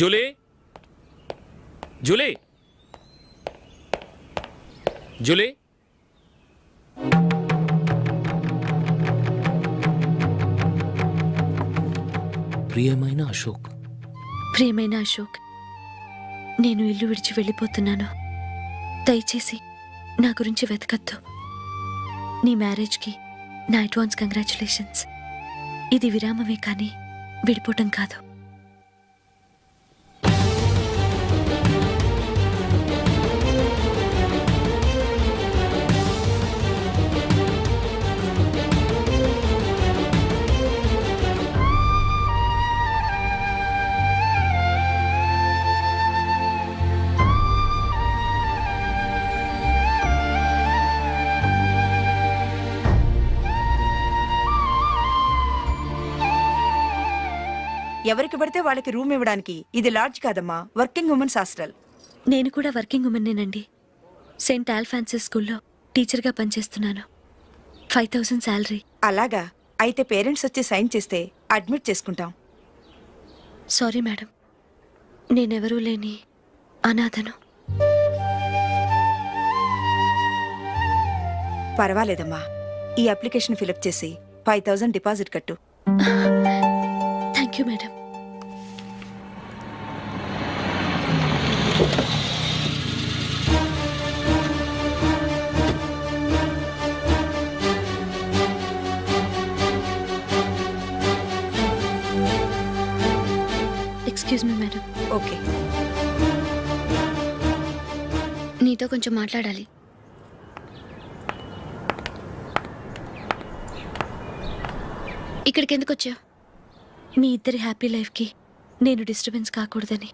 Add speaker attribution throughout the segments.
Speaker 1: Julie Julie Julie ప్రియమైన అశోక్,
Speaker 2: ప్రియమైన అశోక్, నేను ఇల్లు విడిచి వెళ్ళిపోతున్నాను. దయచేసి నా గురించి వెతకద్దు. నీ మ్యారేజ్కి నా అడ్వాన్స్ కంగ్రాచులేషన్స్. ఇది విరామమే కానీ విడిపోవటం కాదు.
Speaker 3: ఎవరికి పడితే వాళ్ళకి రూమ్ ఇవ్వడానికి ఇది లాడ్జ్ కాదమ్మా, వర్కింగ్ ఉమెన్స్ హాస్టల్.
Speaker 2: నేను కూడా వర్కింగ్ ఉమెన్నేనండి. సెయింట్ ఆల్ఫాన్సిస్ స్కూల్లో టీచర్గా పనిచేస్తున్నాను. 5000 శాలరీ.
Speaker 3: అలాగా? అయితే పేరెంట్స్ వచ్చి సైన్ చేస్తే అడ్మిట్ చేసుకుంటాం.
Speaker 2: సారీ మేడం, నేనెవరూ లేని అనాథను.
Speaker 3: పర్వాలేదమ్మా, ఈ అప్లికేషన్ ఫిలప్ చేసి 5000 డిపాజిట్ కట్టు.
Speaker 2: Thank you madam. Excuse me madam.
Speaker 3: Okay.
Speaker 4: నీతో కొంచెం మాట్లాడాలి. ఇక్కడికి ఎందుకు వచ్చావు?
Speaker 2: మీ ఇద్దరి హ్యాపీ లైఫ్కి నేను డిస్టర్బెన్స్ కాకూడదని.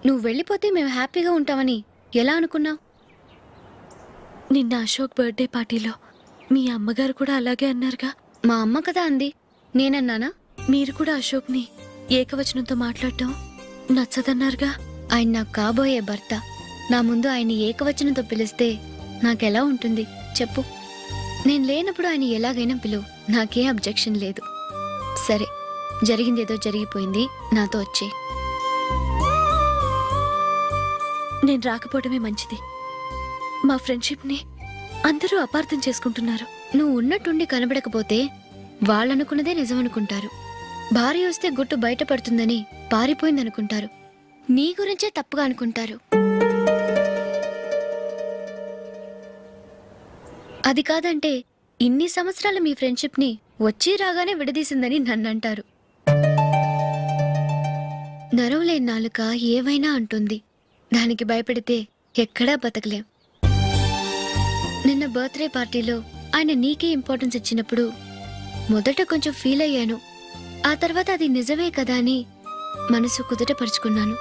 Speaker 4: నువ్వు వెళ్ళిపోతే మేము హ్యాపీగా ఉంటామని ఎలా అనుకున్నావు?
Speaker 2: నిన్న అశోక్ బర్త్డే పార్టీలో మీ అమ్మగారు కూడా అలాగే అన్నారుగా.
Speaker 4: మా అమ్మ కదా అంది, నేనన్నానా?
Speaker 2: మీరు కూడా అశోక్ని ఏకవచనంతో మాట్లాడటం నచ్చదన్నారుగా.
Speaker 4: ఆయన నాకు కాబోయే భర్త. నా ముందు ఆయన ఏకవచనంతో పిలిస్తే నాకెలా ఉంటుంది చెప్పు? నేను లేనప్పుడు ఆయన ఎలాగైనా పిలువు, నాకే అబ్జెక్షన్ లేదు. సరే, జరిగిందేదో జరిగిపోయింది, నాతో వచ్చే.
Speaker 2: నేను రాకపోవడమే మంచిది. మా ఫ్రెండ్షిప్ని అందరూ అపార్థం చేసుకుంటున్నారు.
Speaker 4: నువ్వు ఉన్నట్టుండి కనబడకపోతే వాళ్ళనుకున్నదే నిజమనుకుంటారు. భార్య వస్తే గుట్టు బయటపడుతుందని పారిపోయిందనుకుంటారు. నీ గురించే తప్పుగా అనుకుంటారు. అది కాదంటే ఇన్ని సంవత్సరాలు మీ ఫ్రెండ్షిప్ని వచ్చి రాగానే విడదీసిందని నన్నంటారు. నరవలేని నాలుక ఏవైనా అంటుంది. దానికి భయపడితే ఎక్కడా బతకలేం. నిన్న బర్త్డే పార్టీలో ఆయన నీకే ఇంపార్టెన్స్ ఇచ్చినప్పుడు మొదట కొంచెం ఫీల్ అయ్యాను. ఆ తర్వాత అది నిజమే కదా అని మనసు కుదుటపరుచుకున్నాను.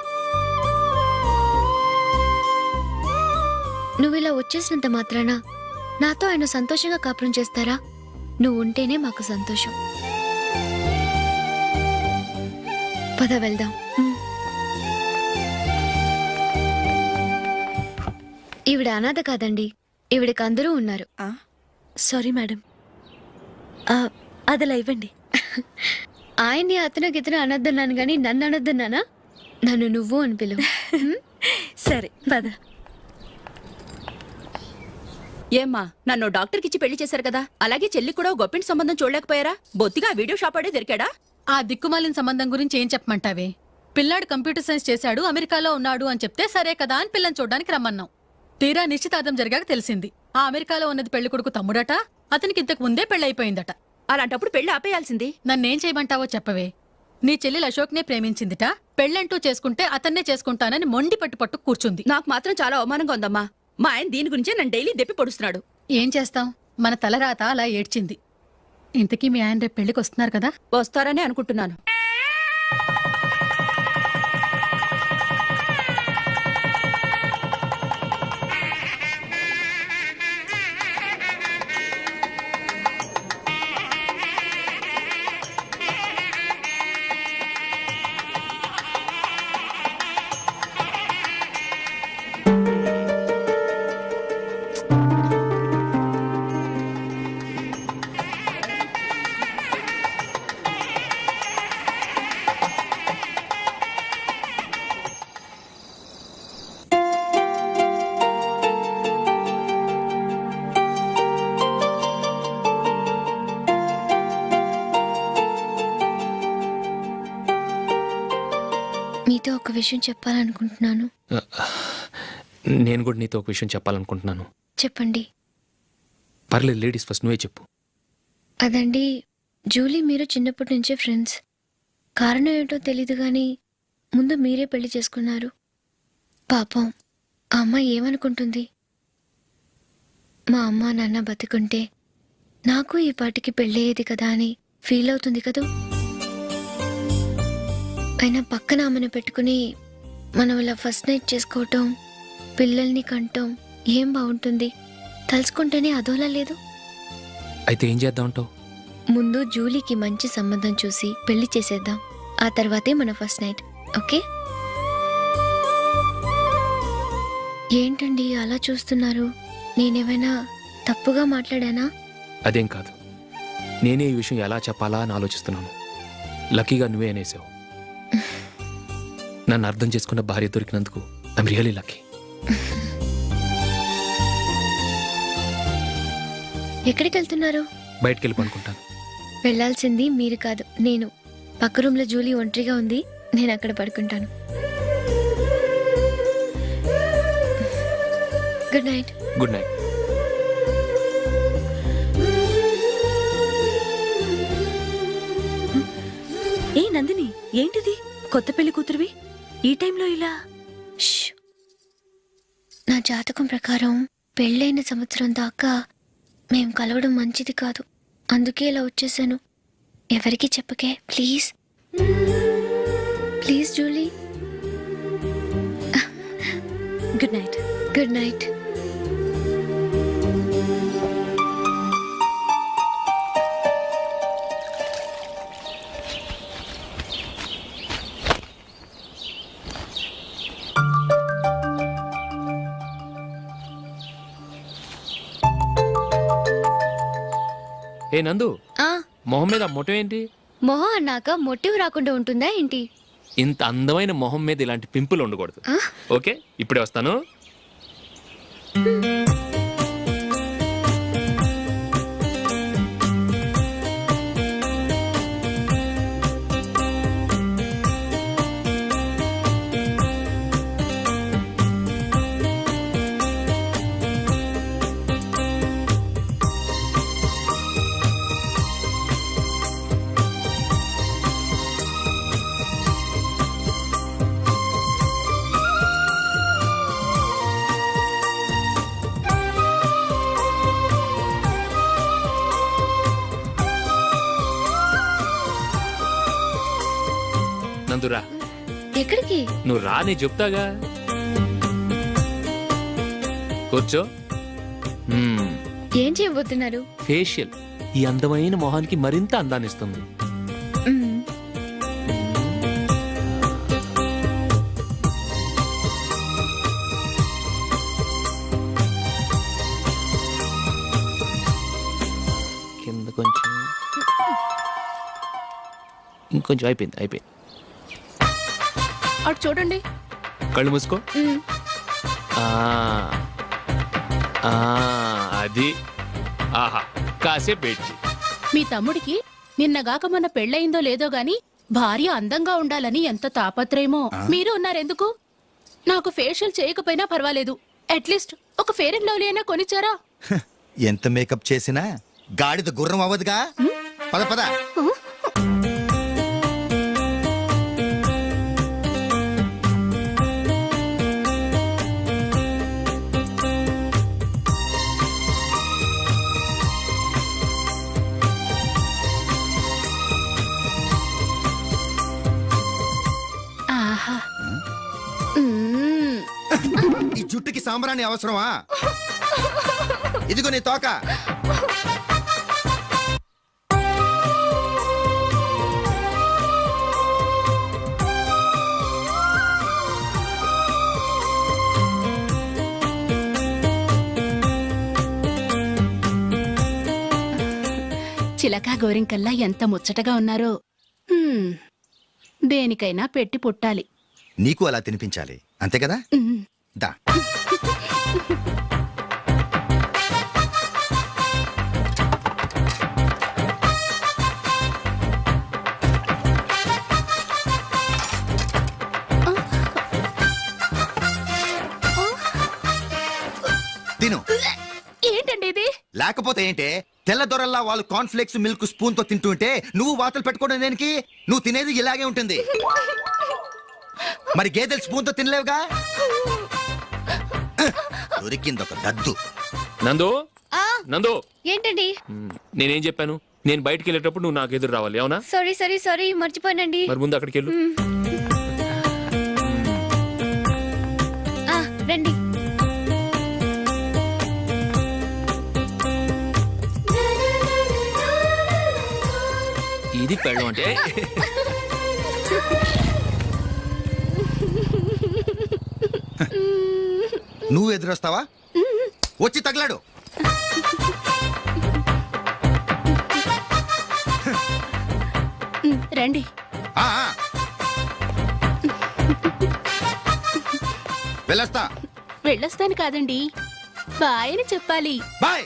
Speaker 4: నువ్విలా వచ్చేసినంత మాత్రాన నాతో ఆయన సంతోషంగా కాపురం చేస్తారా? నువ్వు ఉంటేనే మాకు సంతోషం. పద వెళ్దాం. ఈవిడ అనాథ కాదండి, ఈవిడకి అందరూ ఉన్నారు.
Speaker 2: సారీ మేడం, అదిలా ఇవ్వండి.
Speaker 4: ఆయన్ని అతను గితను అనొద్దన్నాను గాని నన్ను అనొద్దన్నానా? నన్ను నువ్వు అని పిలువు.
Speaker 2: సరే పద.
Speaker 5: ఏమ్మా, నన్ను డాక్టర్కిచ్చి పెళ్లి చేశారు కదా, అలాగే చెల్లి కూడా గొప్పింటి సంబంధం చూడలేకపోయారా? బొత్తిగా వీడియో షాప్ ఆడే దొరికాడా?
Speaker 6: ఆ దిక్కుమాలిన సంబంధం గురించి ఏం చెప్పమంటావే? పిల్లాడు కంప్యూటర్ సైన్స్ చేశాడు, అమెరికాలో ఉన్నాడు అని చెప్తే సరే కదా అని పిల్లని చూడడానికి రమ్మన్నాం. తీరా నిశ్చితార్థం జరిగాక తెలిసింది ఆ అమెరికాలో ఉన్నది పెళ్లి కొడుకు తమ్ముడట, అతనికి ఇంతకు ముందే పెళ్ళైపోయిందట.
Speaker 5: అలాంటప్పుడు పెళ్లి ఆపేయాల్సింది.
Speaker 6: నన్నేం చేయమంటావో చెప్పవే. నీ చెల్లెలు అశోక్నే ప్రేమించిందిట, పెళ్ళంటూ చేసుకుంటే అతన్నే చేసుకుంటానని మొండి పట్టు కూర్చుంది.
Speaker 5: నాకు మాత్రం చాలా అవమానంగా ఉందమ్మా. మా ఆయన దీని గురించే నన్ను డైలీ దెప్పి పొడుస్తున్నాడు.
Speaker 6: ఏం చేస్తాం, మన తలరాత అలా ఏడ్చింది. ఇంతకీ మీ ఆయన రేపు పెళ్లికి వస్తున్నారు కదా?
Speaker 5: వస్తారని అనుకుంటున్నాను.
Speaker 4: విషయం చెప్పాలనుకుంటున్నాను.
Speaker 1: నేను కూడా నీతో ఒక విషయం చెప్పాలనుకుంటున్నాను.
Speaker 4: చెప్పండి.
Speaker 1: పర్లేదు, లేడీస్ ఫస్ట్, నువ్వే చెప్పు.
Speaker 4: అదండి, జూలీ మీరు చిన్నప్పటి నుంచే ఫ్రెండ్స్. కారణం ఏంటో తెలీదు కానీ ముందు మీరే పెళ్లి చేసుకున్నారు. పాపం ఆ అమ్మాయి ఏమనుకుంటుంది? మా అమ్మ నాన్న బతికుంటే నాకు ఈ పాటికి పెళ్ళయ్యేది కదా అని ఫీల్ అవుతుంది కదూ. అయినా పక్కన ఆమెను పెట్టుకుని మనం ఇలా ఫస్ట్ నైట్ చేసుకోవటం, పిల్లల్ని కంటం ఏం బాగుంటుంది? తలుచుకుంటేనే అదోలా లేదు.
Speaker 1: అయితే ఏం చేద్దామంటావు?
Speaker 4: ముందు జూలీకి మంచి సంబంధం చూసి పెళ్లి చేసేద్దాం. ఆ తర్వాతే మన ఫస్ట్ నైట్. ఓకే? ఏంటండి అలా చూస్తున్నారు? నేనేమైనా తప్పుగా మాట్లాడానా?
Speaker 1: అదేం కాదు, నేనే ఈ విషయం ఎలా చెప్పాలా అని ఆలోచిస్తున్నాను. లక్కీగా నువ్వే అనేసావు. నన్ను అర్థం చేసుకున్న భార్య దొరికినందుకు ఐఎమ్ రియలీ లక్కీ.
Speaker 4: ఎక్కడికి వెళ్తున్నారు?
Speaker 1: బయటికి వెళ్ళి పనుకుంటాను.
Speaker 4: వెళ్ళాల్సింది మీరు కాదు, నేను. పక్క రూమ్లో జూలీ ఒంటరిగా ఉంది, నేను అక్కడ పడుకుంటాను. Good night.
Speaker 1: Good night.
Speaker 2: ఏ నందిని, ఏంటిది? కొత్త పెళ్లి కూతురువి ఈ టైంలో ఇలా?
Speaker 4: ష్. నా జాతకం ప్రకారం పెళ్ళైన సంవత్సరం దాకా మేం కలవడం మంచిది కాదు. అందుకే ఇలా వచ్చేసాను. ఎవరికి చెప్పకే please. Please Julie.
Speaker 2: Good night.
Speaker 4: Good night.
Speaker 1: ఏ నందు,
Speaker 4: ఆ,
Speaker 1: మొహం మీద మొట్టం ఏంటి?
Speaker 4: మొహం అన్నాక మొటివ్ రాకుండా ఉంటుందా ఏంటి?
Speaker 1: ఇంత అందమైన మొహం మీద ఇలాంటి పింపుల్ ఉండకూడదు.
Speaker 4: ఆ?
Speaker 1: ఓకే, ఇప్పుడే వస్తాను. నందురా,
Speaker 4: ఎక్కడికి?
Speaker 1: నువ్వు రా, నేను చెప్తాగా. కూర్చో.
Speaker 4: ఏం చేయబోతున్నారు?
Speaker 1: ఫేషియల్ ఈ అందమైన మొహానికి మరింత అందాన్ని ఇస్తుంది.
Speaker 4: మ్మ్.
Speaker 1: కింద కొంచెం, ఇంకొంచెం. అయిపోయింది.
Speaker 5: అటు చూడండి.
Speaker 1: కళ్ళు మూసుకో.
Speaker 4: మ్మ్.
Speaker 1: ఆ, ఆ, అది. ఆహా, కాసేపు పెట్టి.
Speaker 5: మీ తమ్ముడికి నిన్నగాక మన పెళ్ళయిందో లేదో గాని భార్య అందంగా ఉండాలని ఎంత తాపత్రయమో. మీరు ఉన్నారెందుకు? నాకు ఫేషియల్ చేయకపోయినా పర్వాలేదు, అట్లీస్ట్ ఒక ఫేర్ అండ్ లవ్లీ అయినా కొనిచ్చారా?
Speaker 7: ఎంత మేకప్ చేసినా గాడిద గుర్రం అవ్వదుగా. పద పద.
Speaker 5: ఆహా. మ్మ్.
Speaker 7: ఈ జుట్టుకి సాంబ్రాణి అవసరమా? ఇదిగో నీ తోక.
Speaker 5: చిలకా గోరింకల్లా ఎంత ముచ్చటగా ఉన్నారో. దేనికైనా పెట్టి పుట్టాలి.
Speaker 7: నీకు అలా తినిపించాలి, అంతే కదా?
Speaker 5: మ్మ్.
Speaker 7: దా. తిను.
Speaker 5: ఏంటండి ఇది?
Speaker 7: లేకపోతే ఏంటే, తెల్లదొరల్లా వాళ్ళు కాన్ఫ్లెక్స్ మిల్క్ స్పూన్ తో తింటుంటే నువ్వు వాతలు పెట్టుకోవడం దేనికి? నువ్వు తినేది ఇలాగే ఉంటుంది. మరి గేదెలు స్పూన్ తో తినలేవుగా. దొరికింది ఒక దద్దు.
Speaker 1: నందు
Speaker 4: ఆ
Speaker 1: నందు
Speaker 4: ఏంటండి?
Speaker 1: నేనేం చెప్పాను? నేను బయటికి వెళ్ళేటప్పుడు నువ్వు నాకు ఎదురు రావాలి, అవునా?
Speaker 4: సారీ మర్చిపోయానండి.
Speaker 1: మరి ముందు అక్కడికి వెళ్ళు.
Speaker 4: ఆ, రండి.
Speaker 1: ఇది పెళ్ళం అంటే.
Speaker 7: నువ్వు ఎదురొస్తావా? వచ్చి తగలాడు.
Speaker 5: రండి.
Speaker 7: ఆ, ఆ. వెళ్ళొస్తా.
Speaker 5: వెళ్ళొస్తాను కాదండి, బాయ్ అని చెప్పాలి.
Speaker 7: బాయ్.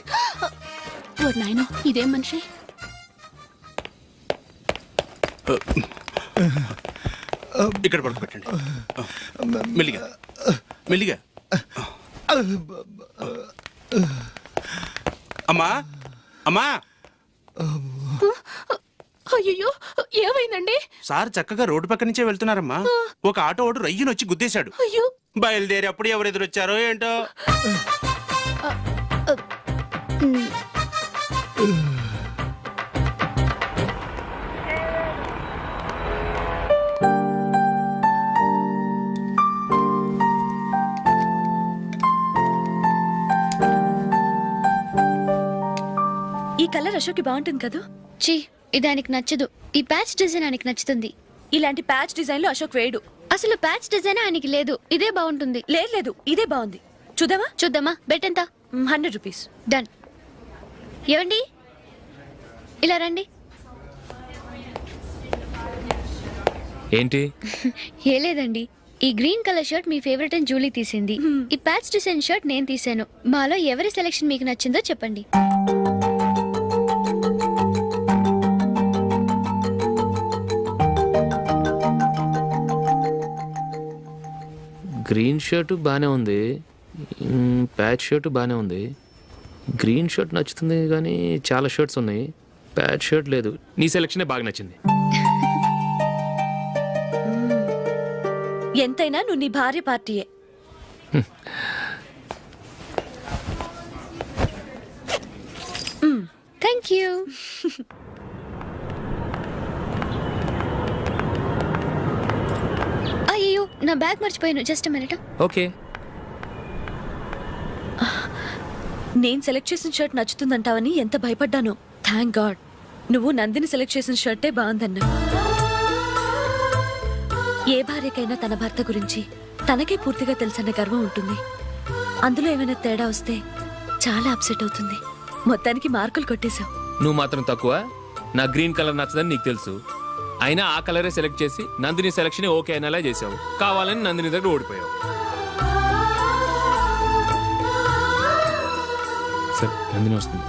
Speaker 5: ఓ నాయనో, ఇదేం మనిషి?
Speaker 8: ఇక్కడ పడుకోబెట్టండి. మెల్లిగా మెల్లిగా. అమ్మా అమ్మా,
Speaker 5: అయ్యో, ఏమైందండి?
Speaker 8: సార్ చక్కగా రోడ్డు పక్క నుంచే వెళ్తున్నారమ్మా. ఒక ఆటో ఓడు రయ్యను వచ్చి గుద్దేశాడు.
Speaker 5: అయ్యో,
Speaker 8: బయలుదేరి అప్పుడు ఎవరు ఎదురొచ్చారో ఏంటో.
Speaker 2: ఈ కలర్ అశోక్కి బాగుంటుంది కదా.
Speaker 4: ఛీ, ఇది ఆయనకి నచ్చదు. ఈ ప్యాచ్ డిజైన్ ఆయనకి నచ్చుతుంది.
Speaker 2: ఇలాంటి ప్యాచ్ డిజైన్ లో అశోక్ వేయడు.
Speaker 4: అసలు ప్యాచ్ డిజైన్ ఆయనకి లేదు. ఇదే బాగుంటుంది.
Speaker 2: లేదు, ఇదే బాగుంది. చూద్దామా?
Speaker 4: చూద్దామా? బెట్ ఎంత?
Speaker 2: 100 రూపీస్.
Speaker 4: డన్. ఏవండి, ఇలా రండి.
Speaker 1: ఏంటి?
Speaker 4: ఏ లేదండి, ఈ గ్రీన్ కలర్ షర్ట్ మీ ఫేవరెట్ అని జూలీ తీసింది. ఈ ప్యాచ్ డిజైన్ షర్ట్ నేను తీసాను. మాలో ఎవరి సెలెక్షన్ మీకు నచ్చిందో చెప్పండి.
Speaker 1: గ్రీన్ షర్ట్ బాగానే ఉంది, ప్యాచ్ షర్ట్ బాగానే ఉంది. గ్రీన్ షర్ట్ నచ్చుతుంది కానీ చాలా షర్ట్స్ ఉన్నాయి, ప్యాచ్ షర్ట్ లేదు. నీ సెలక్షనే బాగా నచ్చింది.
Speaker 2: ఎంతైనా నువ్వు నీ భార్య పార్టీయే.
Speaker 4: Thank you. అయ్యో, నా బ్యాగ్ మర్చిపోయాను. Just minute.
Speaker 1: ఓకే.
Speaker 2: నేను సెలెక్ట్ చేసిన షర్ట్ నచ్చుతుందంటావని ఎంత భయపడ్డానో. థ్యాంక్ గాడ్ నువ్వు నందిని సెలెక్ట్ చేసిన షర్టే బాగుందన్నా. ఏ భార్యకైనా తన భర్త గురించి తనకే పూర్తిగా తెలుసన్న గర్వం ఉంటుంది. అందులో ఏమైనా తేడా వస్తే చాలా అప్సెట్ అవుతుంది. మొత్తానికి మార్కులు కొట్టేశావు.
Speaker 1: నువ్వు మాత్రం తక్కువ. నా గ్రీన్ కలర్ నచ్చదని నీకు తెలుసు, అయినా ఆ కలరే సెలెక్ట్ చేసి నందిని సెలక్షన్ ఓకే అనేలా చేసావు. కావాలని నందిని దగ్గర ఓడిపోయావు. సరే, నందిని వస్తుంది.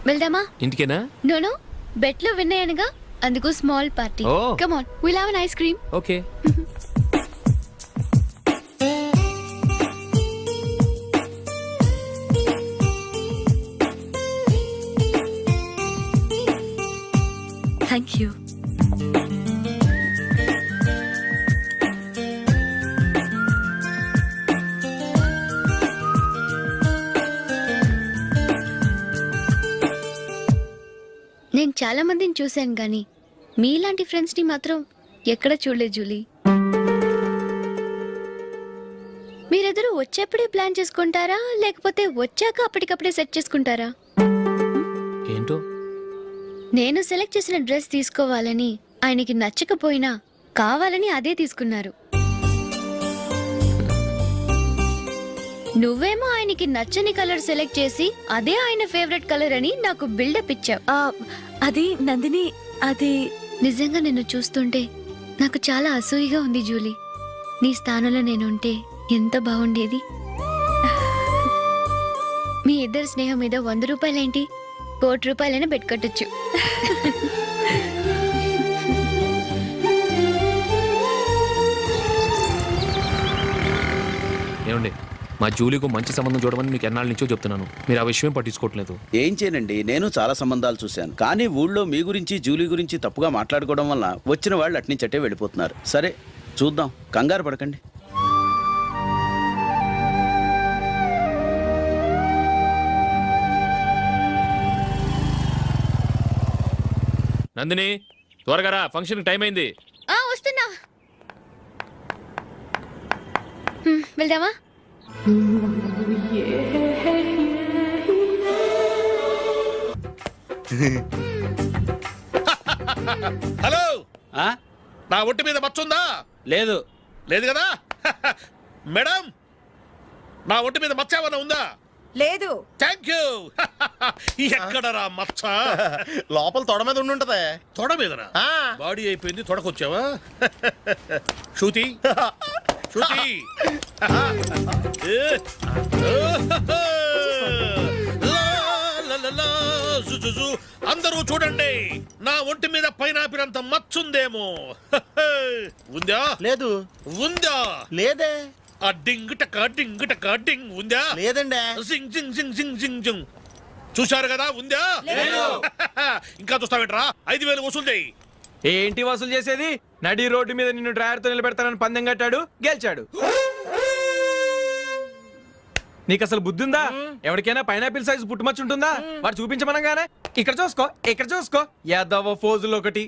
Speaker 4: వెళ్దామా?
Speaker 1: ఇంటికేనా?
Speaker 4: నోను, బెట్లో విన్నాయనగా, అందుకు small party.
Speaker 1: Oh.
Speaker 4: Come on, will have an ice cream.
Speaker 1: Okay.
Speaker 2: Thank you.
Speaker 4: నేను చాలా మందిని చూశాను కానీ మీలాంటి ఫ్రెండ్స్ ని మాత్రం ఎక్కడ చూడలేదు జూలీ. మీరెదరూ వచ్చేప్పుడే ప్లాన్ చేసుకుంటారా, లేకపోతే వచ్చాక అప్పటికప్పుడే సెట్ చేసుకుంటారా?
Speaker 1: ఏంటో?
Speaker 4: నేను సెలెక్ట్ చేసిన డ్రెస్ తీసుకోవాలని ఆయనకి నచ్చకపోయినా కావాలని అదే తీసుకున్నారు. నువ్వేమో ఆయనకి నచ్చని కలర్ సెలెక్ట్ చేసి అదే ఆయన ఫేవరెట్ కలర్ అని నాకు బిల్డప్ ఇచ్చావు.
Speaker 2: అది నందిని, అది
Speaker 4: నిజంగా నిన్ను చూస్తుంటే నాకు చాలా అసూయగా ఉంది జూలీ. నీ స్థానంలో నేనుంటే ఎంత బాగుండేది. మీ ఇద్దరు స్నేహం మీద 100 రూపాయలేంటి, 1 కోటి రూపాయలైనా పెట్టుకట్టచ్చు.
Speaker 1: ఏమండి, మా జూలీకు మంచి సంబంధం చూడమని మీకు ఎన్నాళ్ళ నుంచో చెప్తున్నాను, మీరు ఆ విషయం పట్టించుకోవట్లేదు.
Speaker 9: ఏం చేయనండి, నేను చాలా సంబంధాలు చూశాను. కానీ ఊళ్ళో మీ గురించి జూలీ గురించి తప్పుగా మాట్లాడుకోవడం వల్ల వచ్చిన వాళ్ళు అట్నుంచటే వెళ్ళిపోతున్నారు. సరే చూద్దాం, కంగారు పడకండి.
Speaker 1: నందిని త్వరగా రా, ఫంక్షన్ టైం అయింది.
Speaker 4: వస్తున్నా. వెళ్దామా?
Speaker 10: హలో,
Speaker 9: ఆ?
Speaker 10: నా ఒంటి మీద మచ్చుందా?
Speaker 9: లేదు.
Speaker 10: లేదు కదా? మేడం, నా ఒంటి మీద మచ్చ ఏమన్నా ఉందా?
Speaker 3: లేదు.
Speaker 10: Thank you. ఎక్కడరా మచ్చ?
Speaker 11: లోపల తొడ మీద ఉండుంటదే.
Speaker 10: తొడ మీదనా? బాడీ అయిపోయింది, తొడకొచ్చావా? శృతి శృతి. అందరూ చూడండి, నా ఒంటి మీద పైనాపినంత మచ్చుందేమో. ఉందా?
Speaker 11: లేదు.
Speaker 10: ఉందా?
Speaker 11: లేదే.
Speaker 10: ఆ డింగ్ టక డింగ్ టక డింగ్ ఉందా?
Speaker 11: లేదండి.
Speaker 10: జింగ్ జింగ్ జింగ్ జింగ్ జింగ్ జింగ్. చూశారు కదా, ఉందా? ఇంకా చూస్తావేంట్రా? 5,000 వసూలు చేయి.
Speaker 12: ఏంటి వసూలు చేసేది? నడి రోడ్డు మీద నిన్ను డ్రైవర్తో నిలబెడతానని పందెం కట్టాడు, గెలిచాడు. నీకు అసలు బుద్ధి ఉందా? ఎవరికైనా పైనాపిల్ సైజు పుట్టుమచ్చు ఉంటుందా? వాడు చూపించమనగానే ఇక్కడ చూసుకో, ఇక్కడ చూసుకో, యాదవ ఫోజులు ఒకటి.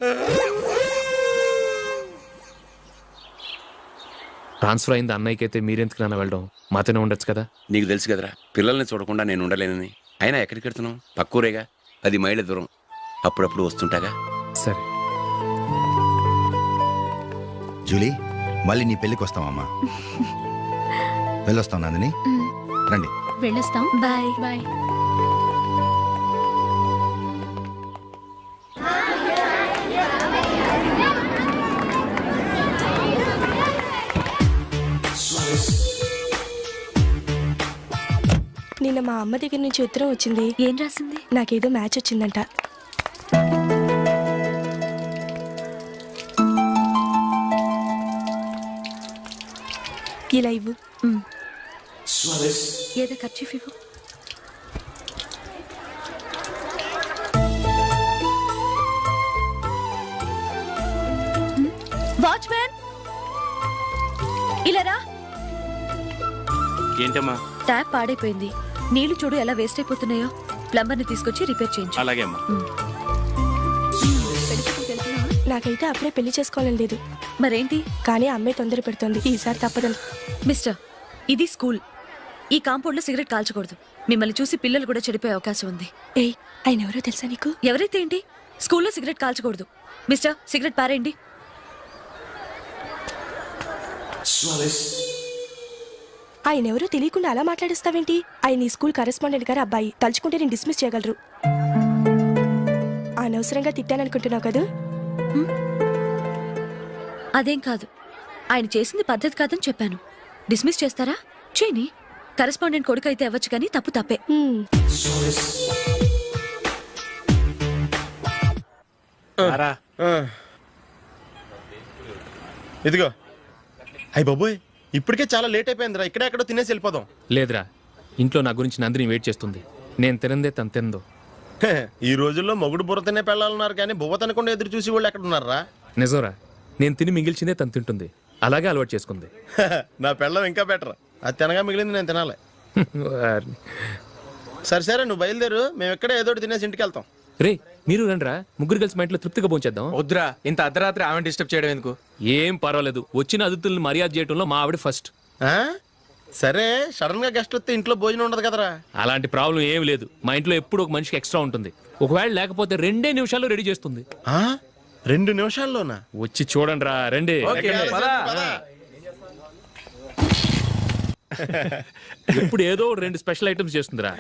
Speaker 1: ట్రాన్స్ఫర్ అయింది అన్నయ్యకి అయితే మీరెందుకు నాన్న వెళ్ళడం? మాతోనే ఉండొచ్చు కదా.
Speaker 9: నీకు తెలుసు కదరా, పిల్లల్ని చూడకుండా నేను ఉండలేనని. అయినా ఎక్కడికి వెళ్తున్నావు? పక్కూరేగా, 10 మైళ్ళ దూరం. అప్పుడప్పుడు వస్తుంటాగా.
Speaker 1: సరే
Speaker 7: జూలీ, మళ్ళీ నీ పెళ్ళికి వస్తామమ్మా. వెళ్ళొస్తాం నందిని, రండి.
Speaker 5: వెళ్ళొస్తాం.
Speaker 2: బాయ్.
Speaker 5: బాయ్.
Speaker 13: నిన్న మా అమ్మ దగ్గర నుంచి ఉత్తరం వచ్చింది.
Speaker 2: ఏం రాసింది?
Speaker 13: నాకేదో మ్యాచ్ వచ్చిందంట. ఇలా ఇవ్వు.
Speaker 2: ఏదో ఖర్చీఫ్ ఇవ్వు. వాచ్మ్యాన్, ఇలా రా.
Speaker 8: ఏంటమ్మా?
Speaker 2: ట్యాప్ పాడైపోయింది, నీళ్లు చూడు ఎలా వేస్ట్ అయిపోతున్నాయో. ప్లంబర్ని తీసుకొచ్చి రిపేర్ చేయించు.
Speaker 8: అలాగే అమ్మా.
Speaker 13: నాకైతే అప్పుడే పెళ్లి చేసుకోవాలని లేదు.
Speaker 2: మరేంటి?
Speaker 13: కానీ అమ్మాయి తొందర పెడుతోంది. ఈసారి తప్పదని.
Speaker 2: మిస్టర్, ఇది స్కూల్. ఈ కాంపౌండ్ లో సిగరెట్ కాల్చకూడదు. మిమ్మల్ని చూసి పిల్లలు కూడా చెడిపోయే అవకాశం ఉంది.
Speaker 13: ఏయ్, ఆయన ఎవరో తెలుసా నీకు?
Speaker 2: ఎవరైతే ఏంటి, స్కూల్లో సిగరెట్ కాల్చకూడదు. మిస్టర్, సిగరెట్ పారేయండి.
Speaker 13: ఆయన ఎవరో తెలియకుండా అలా మాట్లాడిస్తావేంటి? ఆయన ఈ స్కూల్ కరెస్పాండెంట్ గారు అబ్బాయి. తలుచుకుంటే నేను డిస్మిస్ చేయగలరు. అనవసరంగా తిట్టాననుకుంటున్నావు కదా?
Speaker 2: అదేం కాదు, ఆయన చేసింది పద్ధతి కాదని చెప్పాను. డిస్మిస్ చేస్తారా? చేయని. కరెస్పాండెంట్ కొడుకు అయితే అవ్వచ్చు, కానీ తప్పు తప్పే.
Speaker 11: ఇదిగో. అయ్య బాబోయ్, ఇప్పటికే చాలా లేట్ అయిపోయిందిరా. ఇక్కడే ఎక్కడో తినేసి వెళ్ళిపోదాం.
Speaker 1: లేదురా, ఇంట్లో నా గురించి నందిని వెయిట్ చేస్తుంది. నేను తినందే తను తిందో.
Speaker 11: ఈ రోజుల్లో మొగుడు బుర్ర తినే పెళ్ళాలన్నారు, కానీ బువ్వ తినకుండా ఎదురు చూసి వాళ్ళు ఎక్కడ ఉన్నారా?
Speaker 1: నిజంరా, నేను తిని మిగిల్చిందే తను తింటుంది. అలాగే అలవాటు చేసుకుంది.
Speaker 11: నా పెళ్ళం ఇంకా బెటర్. అది తినగా మిగిలింది నేను తినాలి.
Speaker 1: వారిని.
Speaker 11: సరే సరే, నువ్వు బయలుదేరు. మేము ఎక్కడే ఏదో ఒకటి తినేసి ఇంటికి వెళ్తాం.
Speaker 1: రే, మీరు రండిరా, ముగ్గురు కలిసి మా ఇంట్లో తృప్తిగా పోంచేద్దాం.
Speaker 12: వద్దురా, ఇంత అర్ధరాత్రి ఆమె డిస్టర్బ్ చేయడం ఎందుకు?
Speaker 1: ఏం పర్వాలేదు, వచ్చిన అతిథులను మర్యాద చేయడంలో మా ఆవిడ ఫస్ట్.
Speaker 11: ఆ? సరే, సడన్ గా గెస్ట్ వస్తే ఇంట్లో భోజనం ఉండదు కదరా?
Speaker 1: అలాంటి ప్రాబ్లం ఏం లేదు. మా ఇంట్లో ఎప్పుడు ఒక మనిషికి ఎక్స్ట్రా ఉంటుంది. ఒకవేళ లేకపోతే 2 నిమిషాల్లో రెడీ చేస్తుంది.
Speaker 11: 2 నిమిషాల్లోనా?
Speaker 1: వచ్చి చూడండి రా, రండి. ఇప్పుడు ఏదో 2 స్పెషల్ ఐటమ్స్ చేస్తుందిరా.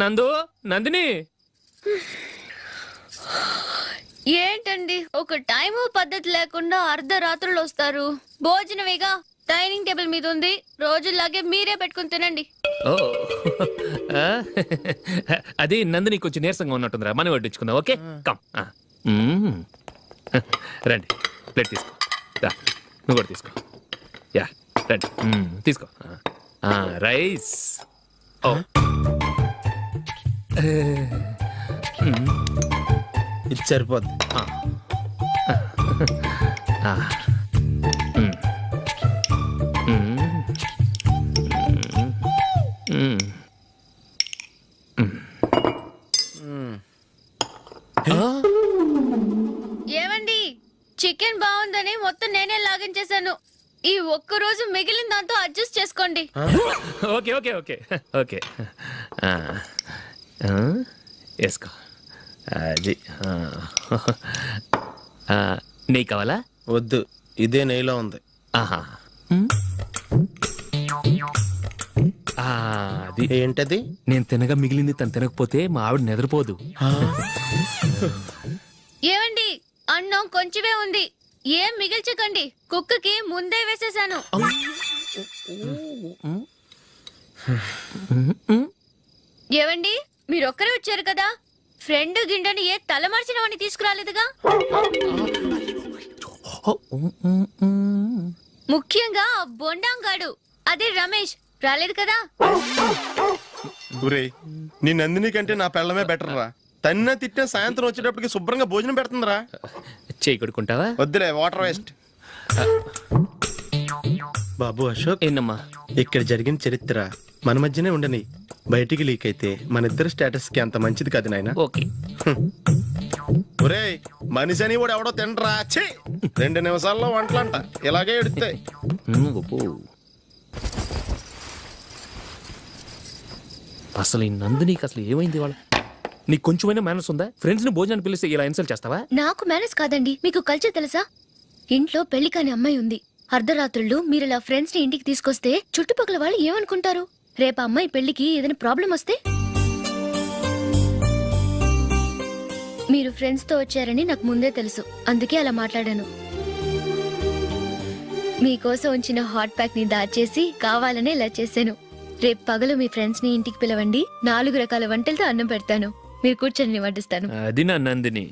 Speaker 1: నందు, నందిని.
Speaker 4: ఏంటండి ఒక టైము పద్ధతి లేకుండా అర్ధరాత్రులు వస్తారు? భోజనమేగా, డైనింగ్ టేబుల్ మీద ఉంది రోజుల్లాగే మీరే పెట్టుకుని తినండి.
Speaker 1: ఓ ఆ? అది నందిని కొంచెం నీరసంగా ఉన్నట్టుందిరా మనం వడ్డించుకుందాం. Okay come. రండి ప్లేట్ తీసుకో. రా, నువ్వు కూడా తీసుకో. యా రండి. తీసుకో. రైస్. ఓ
Speaker 11: ఇది సరిపోద్ది.
Speaker 4: ఏమండి చికెన్ బాగుందని మొత్తం నేనే లాగించేశాను. ఈ ఒక్క రోజు మిగిలిన దాంతో అడ్జస్ట్ చేసుకోండి.
Speaker 1: ఓకే ఓకే ఓకే ఓకే వేసుకో. అది నెయ్యి కావాలా?
Speaker 11: వద్దు, ఇదే నెయ్యిలో ఉంది.
Speaker 1: ఆహా. అది
Speaker 11: ఏంటది?
Speaker 1: నేను తినగా మిగిలింది తను తినకపోతే మా ఆవిడ నిద్రపోదు.
Speaker 4: ఏమండి అన్నం కొంచెమే ఉంది, ఏం మిగిల్చకండి. కుక్కకి ముందే వేసేసాను. ఏవండి మీరొక్కరే వచ్చారు కదా, ఫ్రెండ్ గిండెని ఏ తలమర్చిన వాడిని తీసుకురాలేదుగా. ముఖ్యంగా ఆ బొండాంగాడు అదే రమేష్ రాలేదు కదా.
Speaker 11: ఊరే, నీ నందిని కంటే నా పెళ్ళమే బెటర్ రా. తన్న తిట్టిన సాయంత్రం వచ్చేటప్పటికి శుభ్రంగా భోజనం పెడుతుందిరా.
Speaker 1: చేయి కొడుకుంటావా?
Speaker 11: వద్దులే, వాటర్ వేస్ట్. బాబు అశోక్,
Speaker 1: ఏంటమ్మా?
Speaker 11: ఇక్కడ జరిగిన చరిత్ర మన మధ్యనే ఉండని, బయటికి లీక్ అయితే మన ఇద్దరు స్టేటస్ కి అంత మంచిది కాదు నాయన.
Speaker 1: ఓకే.
Speaker 11: ఒరే, మనిషి అని కూడా ఎవడో తినరా. ఛీ, 2 నిమిషాల్లో వంటలంట ఇలాగే ఎడుతాయి.
Speaker 1: అసలు ఈ నందినికి అసలు ఏమైంది వాళ్ళ? నీకు కొంచెమైనా మేనస్ ఉందా? ఫ్రెండ్స్ ని భోజనాన్ని పిలిస్తే ఇలా ఇన్సల్ట్ చేస్తావా?
Speaker 4: నాకు మేనేజ్ కాదండి, మీకు కల్చర్ తెలుసా? ఇంట్లో పెళ్లి కాని అమ్మాయి ఉంది. అర్ధరాత్రుళ్ళు మీరు ఇలా ఫ్రెండ్స్ ని ఇంటికి తీసుకొస్తే చుట్టుపక్కల వాళ్ళు ఏమనుకుంటారు? రేపు అమ్మాయి పెళ్లికి ఏదైనా ప్రాబ్లం వస్తే? మీరు ఫ్రెండ్స్ తో వచ్చారని నాకు ముందే తెలుసు, అందుకే అలా మాట్లాడాను. మీకోసం ఉంచిన హాట్ ప్యాక్ ని దాచేసి కావాలనే ఇలా చేశాను. రేపు పగలు మీ ఫ్రెండ్స్ ని ఇంటికి పిలవండి, 4 రకాల వంటలతో అన్నం పెడతాను. మీరు కూర్చొని వడ్డిస్తాను.
Speaker 1: అది నా నందిని.